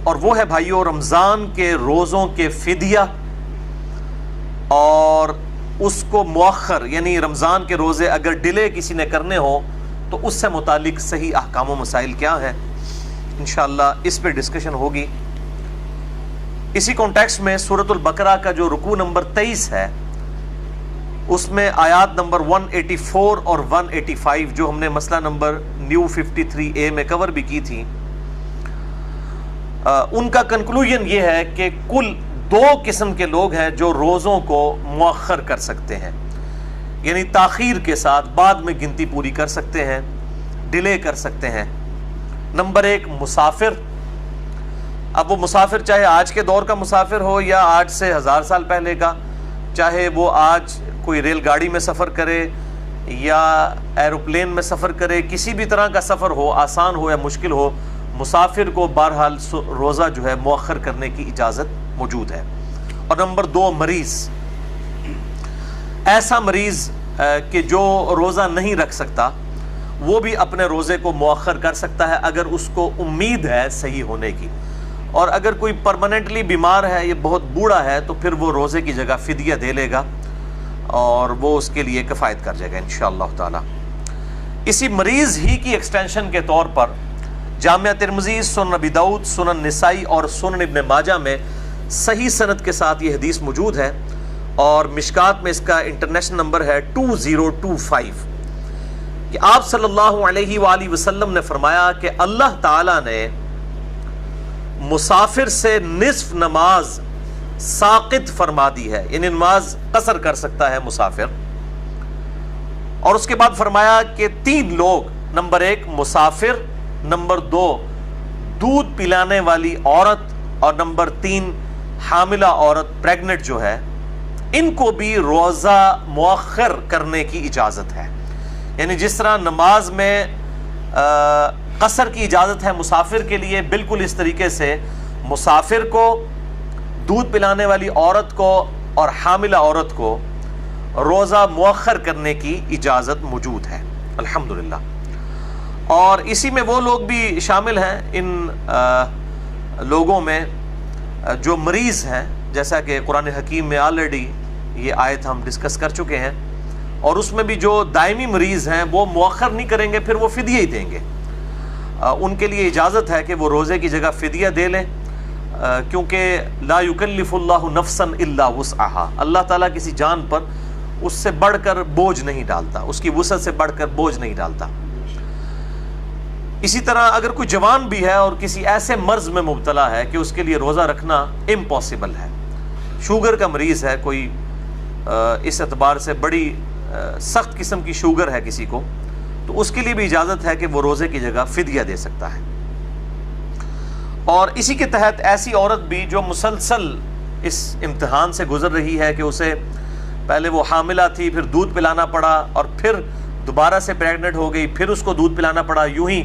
اور وہ ہے بھائیو رمضان کے روزوں کے فدیہ اور اس کو مؤخر، یعنی رمضان کے روزے اگر ڈیلے کسی نے کرنے ہو تو اس سے متعلق صحیح احکام و مسائل کیا ہیں، انشاءاللہ اس پہ ڈسکشن ہوگی۔ اسی کانٹیکسٹ میں سورۃ البقرہ کا جو رکوع نمبر 23 ہے، اس میں آیات نمبر 184 اور 185 جو ہم نے مسئلہ نمبر نیو 53A میں کور بھی کی تھی، ان کا کنکلوژن یہ ہے کہ کل 2 قسم کے لوگ ہیں جو روزوں کو مؤخر کر سکتے ہیں، یعنی تاخیر کے ساتھ بعد میں گنتی پوری کر سکتے ہیں، ڈیلے کر سکتے ہیں۔ نمبر 1 مسافر۔ اب وہ مسافر چاہے آج کے دور کا مسافر ہو یا آج سے 1000 سال پہلے کا، چاہے وہ آج کوئی ریل گاڑی میں سفر کرے یا ایروپلین میں سفر کرے، کسی بھی طرح کا سفر ہو، آسان ہو یا مشکل ہو، مسافر کو بہرحال روزہ جو ہے مؤخر کرنے کی اجازت موجود ہے۔ اور نمبر 2 مریض۔ ایسا مریض کہ جو روزہ نہیں رکھ سکتا، وہ بھی اپنے روزے کو مؤخر کر سکتا ہے اگر اس کو امید ہے صحیح ہونے کی، اور اگر کوئی پرماننٹلی بیمار ہے، یہ بہت بوڑھا ہے، تو پھر وہ روزے کی جگہ فدیہ دے لے گا اور وہ اس کے لیے کفایت کر جائے گا انشاءاللہ تعالی۔ اسی مریض ہی کی ایکسٹینشن کے طور پر جامعہ ترمذی، سنن ابی داؤد، سنن نسائی اور سنن ابن ماجہ میں صحیح سند کے ساتھ یہ حدیث موجود ہے، اور مشکات میں اس کا انٹرنیشنل نمبر ہے 2025، کہ آپ صلی اللہ علیہ وآلہ وسلم نے فرمایا کہ اللہ تعالیٰ نے مسافر سے نصف نماز ساقط فرما دی ہے، یعنی نماز قصر کر سکتا ہے مسافر۔ اور اس کے بعد فرمایا کہ 3 لوگ، نمبر 1 مسافر، نمبر 2 دودھ پلانے والی عورت، اور نمبر 3 حاملہ عورت، پریگننٹ جو ہے، ان کو بھی روزہ مؤخر کرنے کی اجازت ہے۔ یعنی جس طرح نماز میں قصر کی اجازت ہے مسافر کے لیے، بالکل اس طریقے سے مسافر کو، دودھ پلانے والی عورت کو اور حاملہ عورت کو روزہ مؤخر کرنے کی اجازت موجود ہے الحمدللہ۔ اور اسی میں وہ لوگ بھی شامل ہیں ان لوگوں میں جو مریض ہیں، جیسا کہ قرآن حکیم میں آلریڈی یہ آیت ہم ڈسکس کر چکے ہیں، اور اس میں بھی جو دائمی مریض ہیں وہ مؤخر نہیں کریں گے، پھر وہ فدیہ ہی دیں گے۔ ان کے لیے اجازت ہے کہ وہ روزے کی جگہ فدیہ دے لیں، کیونکہ لا یکلف اللہ نفسا الا وسعہا، اللہ تعالیٰ کسی جان پر اس سے بڑھ کر بوجھ نہیں ڈالتا، اس کی وسعت سے بڑھ کر بوجھ نہیں ڈالتا۔ اسی طرح اگر کوئی جوان بھی ہے اور کسی ایسے مرض میں مبتلا ہے کہ اس کے لیے روزہ رکھنا امپاسبل ہے، شوگر کا مریض ہے کوئی، اس اعتبار سے بڑی سخت قسم کی شوگر ہے کسی کو، تو اس کے لیے بھی اجازت ہے کہ وہ روزے کی جگہ فدیہ دے سکتا ہے۔ اور اسی کے تحت ایسی عورت بھی جو مسلسل اس امتحان سے گزر رہی ہے کہ اسے پہلے وہ حاملہ تھی، پھر دودھ پلانا پڑا، اور پھر دوبارہ سے پریگننٹ ہو گئی، پھر اس کو دودھ پلانا پڑا، یوں ہی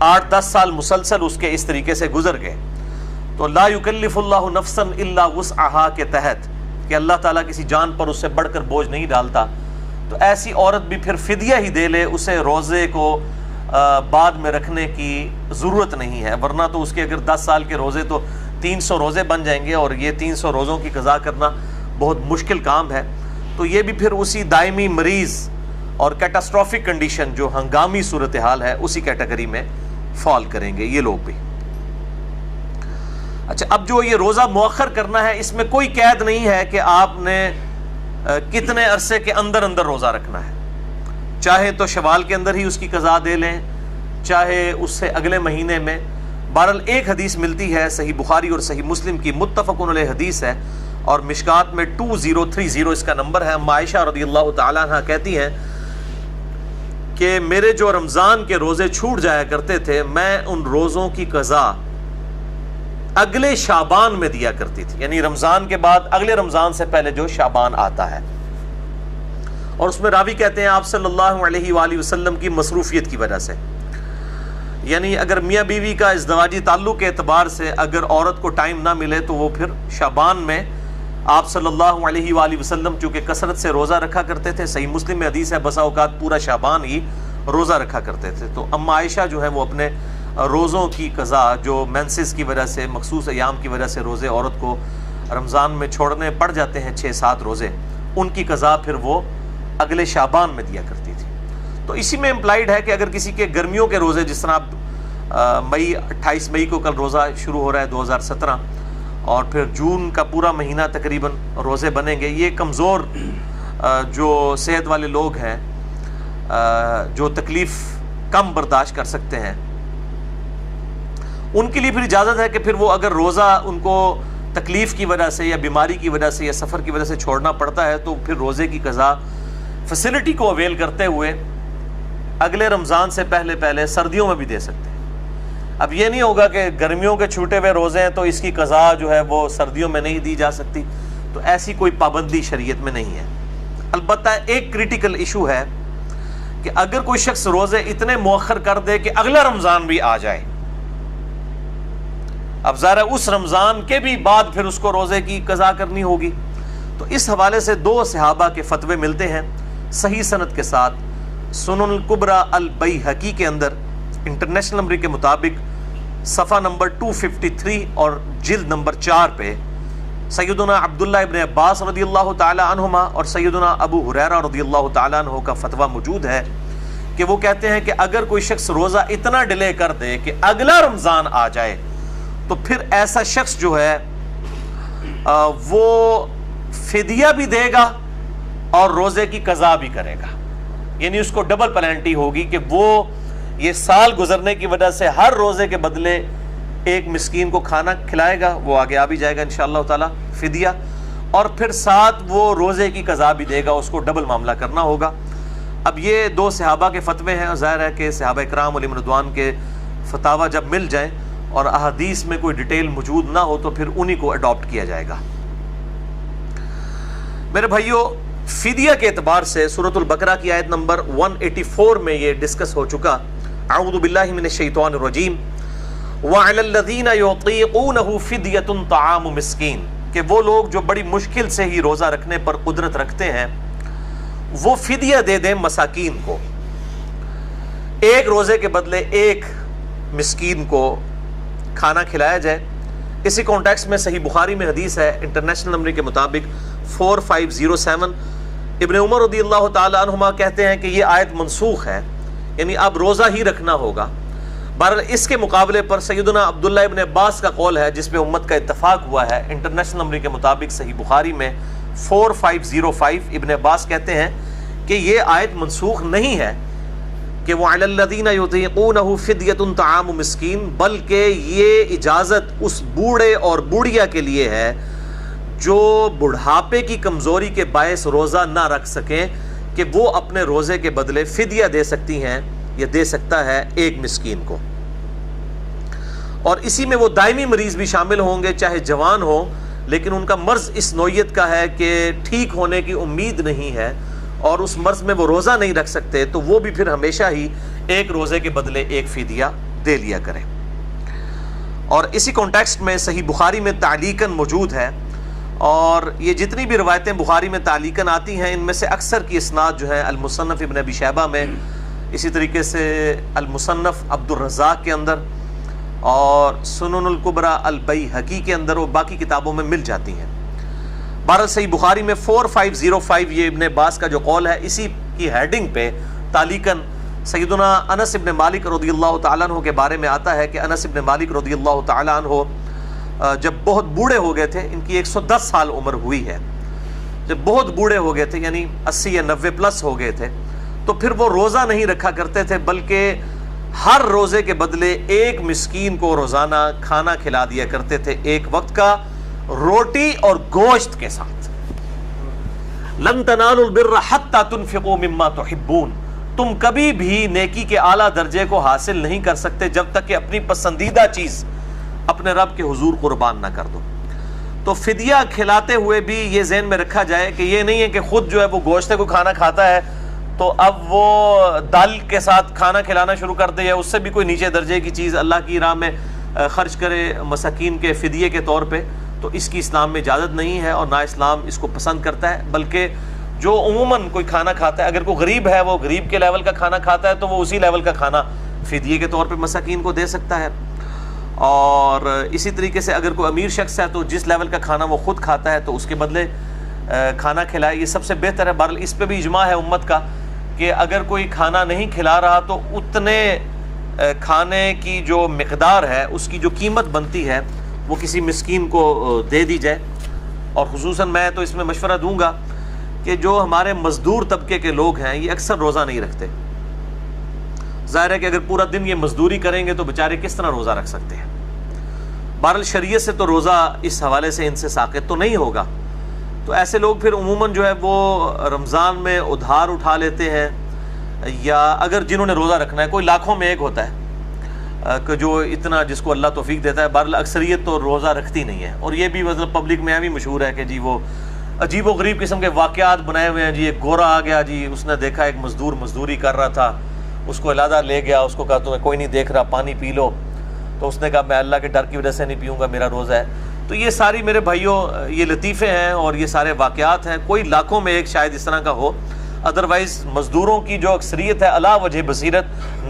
8-10 سال مسلسل اس کے اس طریقے سے گزر گئے، تو لا یکلف اللہ نفسا الا وسعہا کے تحت کہ اللہ تعالیٰ کسی جان پر اس سے بڑھ کر بوجھ نہیں ڈالتا، تو ایسی عورت بھی پھر فدیہ ہی دے لے، اسے روزے کو بعد میں رکھنے کی ضرورت نہیں ہے، ورنہ تو اس کے اگر 10 سال کے روزے تو 300 روزے بن جائیں گے، اور یہ 300 روزوں کی قضا کرنا بہت مشکل کام ہے، تو یہ بھی پھر اسی دائمی مریض اور کیٹاسٹرافک کنڈیشن جو ہنگامی صورتحال ہے اسی کیٹیگری میں فال کریں گے یہ لوگ بھی۔ اچھا، اب جو یہ روزہ مؤخر کرنا ہے، اس میں کوئی قید نہیں ہے کہ آپ نے کتنے عرصے کے اندر اندر روزہ رکھنا ہے، چاہے تو شوال کے اندر ہی اس کی قضا دے لیں، چاہے اس سے اگلے مہینے میں۔ بہرحال ایک حدیث ملتی ہے صحیح بخاری اور صحیح مسلم کی، متفقن علیہ حدیث ہے، اور مشکات میں 2030 اس کا نمبر ہے۔ اما عائشہ رضی اللہ تعالیٰ عنہ کہتی ہیں کہ میرے جو رمضان کے روزے چھوٹ جایا کرتے تھے، میں ان روزوں کی قضا اگلے شعبان میں دیا کرتی تھی، یعنی رمضان کے بعد اگلے رمضان سے پہلے جو شعبان آتا ہے۔ اور اس میں راوی کہتے ہیں آپ صلی اللہ علیہ وآلہ وسلم کی مصروفیت کی وجہ سے، یعنی اگر میاں بیوی کا ازدواجی تعلق کے اعتبار سے اگر عورت کو ٹائم نہ ملے تو وہ پھر شعبان میں آپ صلی اللہ علیہ وآلہ وسلم چونکہ کثرت سے روزہ رکھا کرتے تھے، صحیح مسلم میں حدیث ہے بسا اوقات پورا شعبان ہی روزہ رکھا کرتے تھے، تو اما عائشہ جو ہے وہ اپنے روزوں کی قضا جو مینسز کی وجہ سے، مخصوص ایام کی وجہ سے روزے عورت کو رمضان میں چھوڑنے پڑ جاتے ہیں 6-7 روزے، ان کی قضا پھر وہ اگلے شعبان میں دیا کرتی تھی۔ تو اسی میں امپلائڈ ہے کہ اگر کسی کے گرمیوں کے روزے، جس طرح 28 مئی کو کل روزہ شروع ہو رہا ہے 2017، اور پھر جون کا پورا مہینہ تقریباً روزے بنیں گے، یہ کمزور جو صحت والے لوگ ہیں، جو تکلیف کم برداشت کر سکتے ہیں، ان کے لیے پھر اجازت ہے کہ پھر وہ اگر روزہ ان کو تکلیف کی وجہ سے یا بیماری کی وجہ سے یا سفر کی وجہ سے چھوڑنا پڑتا ہے تو پھر روزے کی قضا فیسلٹی کو اویل کرتے ہوئے اگلے رمضان سے پہلے سردیوں میں بھی دے سکتے ہیں۔ اب یہ نہیں ہوگا کہ گرمیوں کے چھوٹے ہوئے روزے ہیں تو اس کی قضا جو ہے وہ سردیوں میں نہیں دی جا سکتی، تو ایسی کوئی پابندی شریعت میں نہیں ہے۔ البتہ ایک کریٹیکل ایشو ہے کہ اگر کوئی شخص روزے اتنے مؤخر کر دے کہ اگلا رمضان بھی آ جائے، اب ظاہر ہے اس رمضان کے بھی بعد پھر اس کو روزے کی قضا کرنی ہوگی، تو اس حوالے سے 2 صحابہ کے فتوے ملتے ہیں صحیح سند کے ساتھ۔ سنن الکبری البیہقی کے اندر انٹرنیشنل نمبر کے مطابق صفحہ نمبر 253 اور جلد نمبر 4 پہ سیدنا عبداللہ ابن عباس رضی اللہ تعالی عنہما اور سیدنا ابو ہریرہ رضی اللہ تعالی عنہ کا فتویٰ موجود ہے کہ وہ کہتے ہیں کہ اگر کوئی شخص روزہ اتنا ڈیلے کر دے کہ اگلا رمضان آ جائے تو پھر ایسا شخص جو ہے وہ فدیہ بھی دے گا اور روزے کی قضا بھی کرے گا، یعنی اس کو ڈبل پینلٹی ہوگی کہ وہ یہ سال گزرنے کی وجہ سے ہر روزے کے بدلے ایک مسکین کو کھانا کھلائے گا، وہ آگے آ بھی جائے گا انشاءاللہ تعالی فدیہ، اور پھر ساتھ وہ روزے کی قضا بھی دے گا، اس کو ڈبل معاملہ کرنا ہوگا۔ اب یہ 2 صحابہ کے فتوے ہیں، ظاہر ہے کہ صحابہ اکرام علیہم رضوان کے فتاوی جب مل جائیں اور احادیث میں کوئی ڈیٹیل موجود نہ ہو تو پھر انہی کو اڈاپٹ کیا جائے گا۔ میرے بھائیو، فدیہ کے اعتبار سے سورۃ البقرہ کی آیت نمبر 184 میں یہ ڈسکس ہو چکا۔ اعوذ باللہ من الشیطان الرجیم وَعَلَى الَّذِينَ يُطِيقُونَهُ فِدْيَةٌ طَعَامُ مِسْكِينٍ، کہ وہ لوگ جو بڑی مشکل سے ہی روزہ رکھنے پر قدرت رکھتے ہیں وہ فدیہ دے دیں مساکین کو، ایک روزے کے بدلے ایک مسکین کو کھانا کھلایا جائے۔ اسی کانٹیکسٹ میں صحیح بخاری میں حدیث ہے انٹرنیشنل نمبر کے مطابق 4507، ابن عمر رضی اللہ تعالی عنہما کہتے ہیں کہ یہ آیت منسوخ ہے، یعنی اب روزہ ہی رکھنا ہوگا۔ بہرحال اس کے مقابلے پر سیدنا عبداللہ ابن عباس کا قول ہے جس پہ امت کا اتفاق ہوا ہے، انٹرنیشنل نمبر کے مطابق صحیح بخاری میں 4505، ابن عباس کہتے ہیں کہ یہ آیت منسوخ نہیں ہے کہ وَعَلَى الَّذِينَ يُطِيقُونَهُ فِدْيَةٌ طَعَامُ مِسْكِينٍ، بلکہ یہ اجازت اس بوڑھے اور بوڑھیا کے لیے ہے جو بڑھاپے کی کمزوری کے باعث روزہ نہ رکھ سکیں کہ وہ اپنے روزے کے بدلے فدیہ دے سکتی ہیں یا دے سکتا ہے ایک مسکین کو، اور اسی میں وہ دائمی مریض بھی شامل ہوں گے چاہے جوان ہو لیکن ان کا مرض اس نوعیت کا ہے کہ ٹھیک ہونے کی امید نہیں ہے اور اس مرض میں وہ روزہ نہیں رکھ سکتے، تو وہ بھی پھر ہمیشہ ہی ایک روزے کے بدلے ایک فدیہ دے لیا کریں۔ اور اسی کانٹیکسٹ میں صحیح بخاری میں تعلیقاً موجود ہے، اور یہ جتنی بھی روایتیں بخاری میں تعلیقاً آتی ہیں ان میں سے اکثر کی اسناد جو ہے المصنف ابن ابی شیبہ میں، اسی طریقے سے المصنف عبد الرزاق کے اندر اور سنن الکبری البیہقی کے اندر اور باقی کتابوں میں مل جاتی ہیں۔ بہرحال صحیح بخاری میں 4505 یہ ابن عباس کا جو قول ہے، اسی کی ہیڈنگ پہ تعلیقاً سیدنا انس ابن مالک رضی اللہ تعالیٰ عنہ کے بارے میں آتا ہے کہ انس ابن مالک رضی اللہ تعالیٰ عنہ جب بہت بوڑھے ہو گئے تھے، ان کی 110 سال عمر ہوئی ہے، جب بہت بوڑھے ہو گئے تھے یعنی 80 یا 90 پلس ہو گئے تھے، تو پھر وہ روزہ نہیں رکھا کرتے تھے بلکہ ہر روزے کے بدلے ایک مسکین کو روزانہ کھانا کھلا دیا کرتے تھے، ایک وقت کا روٹی اور گوشت کے ساتھ۔ لن تنالوا البر حتى تنفقوا مما تحبون، تم کبھی بھی نیکی کے اعلیٰ درجے کو حاصل نہیں کر سکتے جب تک کہ اپنی پسندیدہ چیز اپنے رب کے حضور قربان نہ کر دو۔ تو فدیہ کھلاتے ہوئے بھی یہ ذہن میں رکھا جائے کہ یہ نہیں ہے کہ خود جو ہے وہ گوشت کو کھانا کھاتا ہے تو اب وہ دال کے ساتھ کھانا کھلانا شروع کر دے یا اس سے بھی کوئی نیچے درجے کی چیز اللہ کی راہ میں خرچ کرے مساکین کے فدیے کے طور پہ، تو اس کی اسلام میں اجازت نہیں ہے اور نہ اسلام اس کو پسند کرتا ہے۔ بلکہ جو عموماً کوئی کھانا کھاتا ہے، اگر کوئی غریب ہے وہ غریب کے لیول کا کھانا کھاتا ہے تو وہ اسی لیول کا کھانا فدیے کے طور پہ مساکین کو دے سکتا ہے. اور اسی طریقے سے اگر کوئی امیر شخص ہے تو جس لیول کا کھانا وہ خود کھاتا ہے تو اس کے بدلے کھانا کھلائے, یہ سب سے بہتر ہے. بہرحال اس پہ بھی اجماع ہے امت کا کہ اگر کوئی کھانا نہیں کھلا رہا تو اتنے کھانے کی جو مقدار ہے, اس کی جو قیمت بنتی ہے, وہ کسی مسکین کو دے دی جائے. اور خصوصاً میں تو اس میں مشورہ دوں گا کہ جو ہمارے مزدور طبقے کے لوگ ہیں یہ اکثر روزہ نہیں رکھتے. ظاہر ہے کہ اگر پورا دن یہ مزدوری کریں گے تو بیچارے کس طرح روزہ رکھ سکتے ہیں. بہرحال شریعت سے تو روزہ اس حوالے سے ان سے ساقط تو نہیں ہوگا. تو ایسے لوگ پھر عموماً جو ہے وہ رمضان میں ادھار اٹھا لیتے ہیں, یا اگر جنہوں نے روزہ رکھنا ہے, کوئی لاکھوں میں ایک ہوتا ہے کہ جو اتنا جس کو اللہ توفیق دیتا ہے. بہرحال اکثریت تو روزہ رکھتی نہیں ہے. اور یہ بھی مطلب پبلک میں بھی مشہور ہے کہ جی وہ عجیب و غریب قسم کے واقعات بنائے ہوئے ہیں. جی ایک گورا آ گیا, جی اس نے دیکھا ایک مزدور مزدوری کر رہا تھا, اس کو علیحدہ لے گیا, اس کو کہا تمہیں کوئی نہیں دیکھ رہا, پانی پی لو. تو اس نے کہا میں اللہ کے ڈر کی وجہ سے نہیں پیوں گا, میرا روزہ ہے. تو یہ ساری میرے بھائیوں یہ لطیفے ہیں اور یہ سارے واقعات ہیں. کوئی لاکھوں میں ایک شاید اس طرح کا ہو, ادروائز مزدوروں کی جو اکثریت ہے علا وجہ بصیرت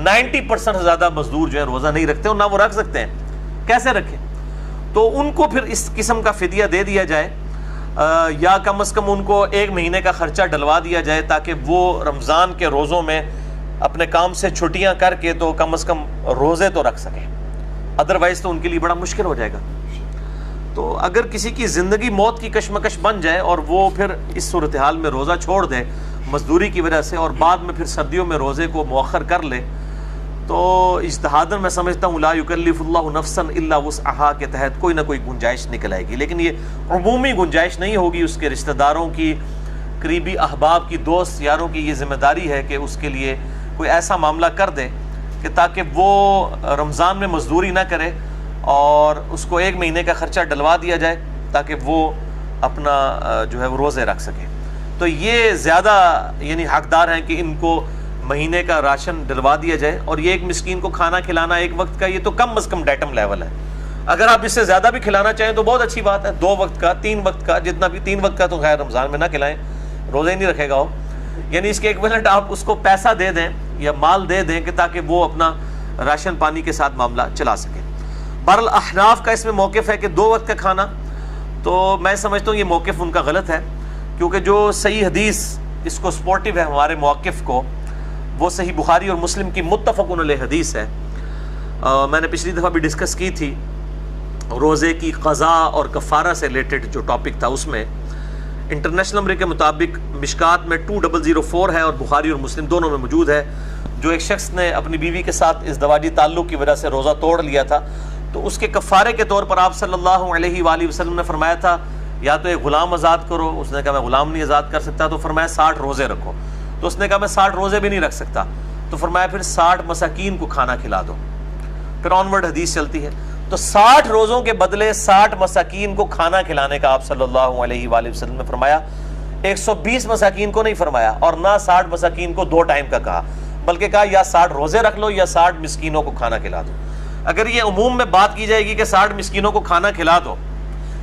90% سے زیادہ مزدور جو ہے روزہ نہیں رکھتے, اور نہ وہ رکھ سکتے ہیں. کیسے رکھیں؟ تو ان کو پھر اس قسم کا فدیہ دے دیا جائے, یا کم از کم ان کو 1 مہینے کا خرچہ ڈلوا دیا جائے تاکہ وہ رمضان کے روزوں میں اپنے کام سے چھٹیاں کر کے تو کم از کم روزے تو رکھ سکیں. ادروائز تو ان کے لیے بڑا مشکل ہو جائے گا. تو اگر کسی کی زندگی موت کی کشمکش بن جائے اور وہ پھر اس صورتحال میں روزہ چھوڑ دے مزدوری کی وجہ سے, اور بعد میں پھر سردیوں میں روزے کو مؤخر کر لے, تو اجتہاداً میں سمجھتا ہوں لا یکلف اللہ نفسا الا وسعها کے تحت کوئی نہ کوئی گنجائش نکل آئے گی. لیکن یہ عمومی گنجائش نہیں ہوگی. اس کے رشتہ داروں کی, قریبی احباب کی, دوست یاروں کی یہ ذمہ داری ہے کہ اس کے لیے کوئی ایسا معاملہ کر دے کہ تاکہ وہ رمضان میں مزدوری نہ کرے اور اس کو 1 مہینے کا خرچہ ڈلوا دیا جائے تاکہ وہ اپنا جو ہے وہ روزے رکھ سکے. تو یہ زیادہ یعنی حقدار ہیں کہ ان کو مہینے کا راشن ڈلوا دیا جائے. اور یہ ایک مسکین کو کھانا کھلانا 1 وقت کا, یہ تو کم از کم ڈیٹم لیول ہے. اگر آپ اس سے زیادہ بھی کھلانا چاہیں تو بہت اچھی بات ہے, 2 وقت کا, 3 وقت کا, جتنا بھی. 3 وقت کا تو خیر رمضان میں نہ کھلائیں, روزے ہی نہیں رکھے گا وہ. یعنی اس کے ایکویلنٹ آپ اس کو پیسہ دے دیں یا مال دے دیں کہ تاکہ وہ اپنا راشن پانی کے ساتھ معاملہ چلا سکے. بہرحال احناف کا اس میں موقف ہے کہ 2 وقت کا کھانا, تو میں سمجھتا ہوں یہ موقف ان کا غلط ہے, کیونکہ جو صحیح حدیث اس کو سپورٹیو ہے ہمارے موقف کو, وہ صحیح بخاری اور مسلم کی متفق علیہ حدیث ہے. میں نے پچھلی دفعہ بھی ڈسکس کی تھی روزے کی قضا اور کفارہ سے ریلیٹڈ جو ٹاپک تھا. اس میں انٹرنیشنل نمبر کے مطابق مشکات میں 2004 ہے اور بخاری اور مسلم دونوں میں موجود ہے. جو ایک شخص نے اپنی بیوی کے ساتھ ازدواجی تعلق کی وجہ سے روزہ توڑ لیا تھا, تو اس کے کفارے کے طور پر آپ صلی اللہ علیہ وآلہ وسلم نے فرمایا تھا یا تو ایک غلام آزاد کرو. اس نے کہا میں غلام نہیں آزاد کر سکتا, تو فرمایا 60 روزے رکھو. تو اس نے کہا میں 60 روزے بھی نہیں رکھ سکتا, تو فرمایا پھر 60 مساکین کو کھانا کھلا دو. پھر آنورڈ حدیث چلتی ہے. تو 60 روزوں کے بدلے 60 مساکین کو کھانا کھلانے کا آپ صلی اللہ علیہ وآلہ وسلم نے فرمایا. 120 مساکین کو نہیں فرمایا, اور نہ 60 مساکین کو 2 ٹائم کا کہا, بلکہ کہا یا 60 روزے رکھ لو یا 60 مسکینوں کو کھانا کھلا دو. اگر یہ عموم میں بات کی جائے گی کہ 60 مسکینوں کو کھانا کھلا دو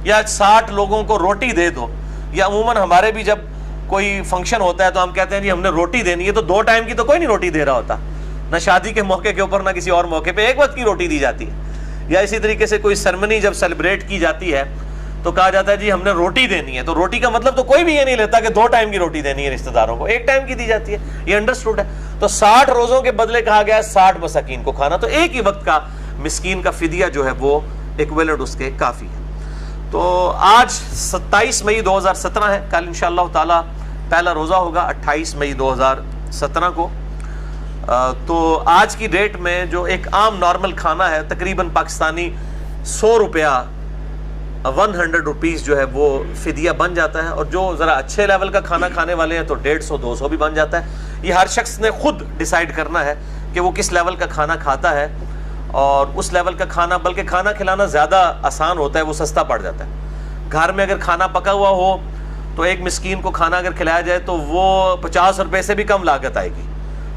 یا 60 لوگوں کو روٹی دے دو, یا عموماً ہمارے بھی جب کوئی فنکشن ہوتا ہے تو ہم کہتے ہیں جی ہم نے روٹی دینی ہے, تو 2 ٹائم کی تو کوئی نہیں روٹی دے رہا ہوتا, نہ شادی کے موقع کے اوپر نہ کسی اور موقع پہ 1 وقت کی روٹی دی جاتی ہے. یا اسی طریقے سے کوئی سرمنی جب سیلیبریٹ کی جاتی ہے تو کہا جاتا ہے جی ہم نے روٹی دینی ہے. تو روٹی کا مطلب تو کوئی بھی یہ نہیں لیتا کہ 2 ٹائم کی روٹی دینی ہے رشتہ داروں کو, 1 ٹائم کی دی جاتی ہے. یہ انڈرسٹوڈ ہے. تو 60 روزوں کے بدلے کہا گیا 60 مساکین کو کھانا, تو ایک ہی وقت کا مسکین کا فدیہ جو ہے وہ ایکویلنٹ اس کے کافی ہے. تو آج 27 مئی 2017 ہے, کل انشاءاللہ تعالی پہلا روزہ ہوگا 28 مئی 2017 کو. تو آج کی ڈیٹ میں جو ایک عام نارمل کھانا ہے تقریباً پاکستانی 100 روپیہ 100 روپیز جو ہے وہ فدیہ بن جاتا ہے. اور جو ذرا اچھے لیول کا کھانا کھانے والے ہیں تو 150 200 بھی بن جاتا ہے. یہ ہر شخص نے خود ڈیسائیڈ کرنا ہے کہ وہ کس لیول کا کھانا کھاتا ہے, اور اس لیول کا کھانا, بلکہ کھانا کھلانا زیادہ آسان ہوتا ہے, وہ سستا پڑ جاتا ہے. گھر میں اگر کھانا پکا ہوا ہو تو ایک مسکین کو کھانا اگر کھلایا جائے تو وہ 50 روپے سے بھی کم لاگت آئے گی.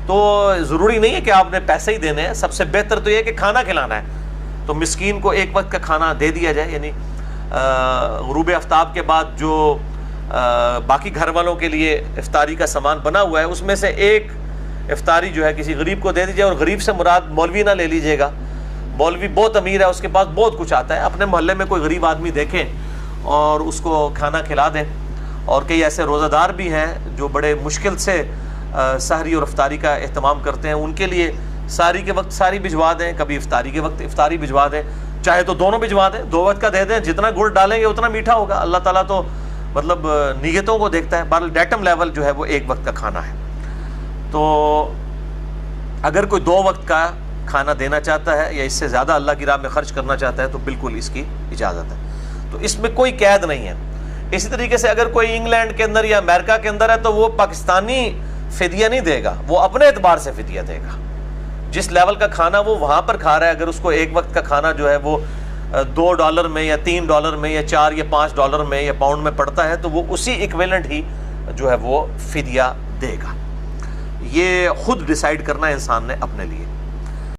تو ضروری نہیں ہے کہ آپ نے پیسے ہی دینے ہیں, سب سے بہتر تو یہ ہے کہ کھانا کھلانا ہے تو مسکین کو 1 وقت کا کھانا دے دیا جائے. یعنی غروب آفتاب کے بعد جو باقی گھر والوں کے لیے افطاری کا سامان بنا ہوا ہے اس میں سے ایک افطاری جو ہے کسی غریب کو دے دیجیے، اور غریب سے مراد مولوی نہ لے لیجیے گا، مولوی بہت امیر ہے، اس کے پاس بہت کچھ آتا ہے، اپنے محلے میں کوئی غریب آدمی دیکھیں اور اس کو کھانا کھلا دیں۔ اور کئی ایسے روزہ دار بھی ہیں جو بڑے مشکل سے سحری اور افطاری کا اہتمام کرتے ہیں، ان کے لیے سحری کے وقت سحری بھجوا دیں، کبھی افطاری کے وقت افطاری بھجوا دیں، چاہے تو دونوں بھجوا دیں، 2 وقت کا دے دیں، جتنا گڑ ڈالیں گے اتنا میٹھا ہوگا۔ اللہ تعالیٰ تو مطلب نیتوں کو دیکھتا ہے، بہرحال ڈیٹم لیول جو ہے وہ 1 وقت کا کھانا ہے۔ تو اگر کوئی 2 وقت کا کھانا دینا چاہتا ہے یا اس سے زیادہ اللہ کی راہ میں خرچ کرنا چاہتا ہے تو بالکل اس کی اجازت ہے، تو اس میں کوئی قید نہیں ہے۔ اسی طریقے سے اگر کوئی انگلینڈ کے اندر یا امریکہ کے اندر ہے تو وہ پاکستانی فدیہ نہیں دے گا، وہ اپنے اعتبار سے فدیہ دے گا۔ جس لیول کا کھانا وہ وہاں پر کھا رہا ہے، اگر اس کو 1 وقت کا کھانا جو ہے وہ $2 میں یا $3 میں یا $4 یا $5 میں یا پاؤنڈ میں پڑتا ہے تو وہ اسی ایکویلنٹ ہی جو ہے وہ فدیہ دے گا۔ یہ خود ڈیسائیڈ کرنا ہے انسان نے اپنے لیے۔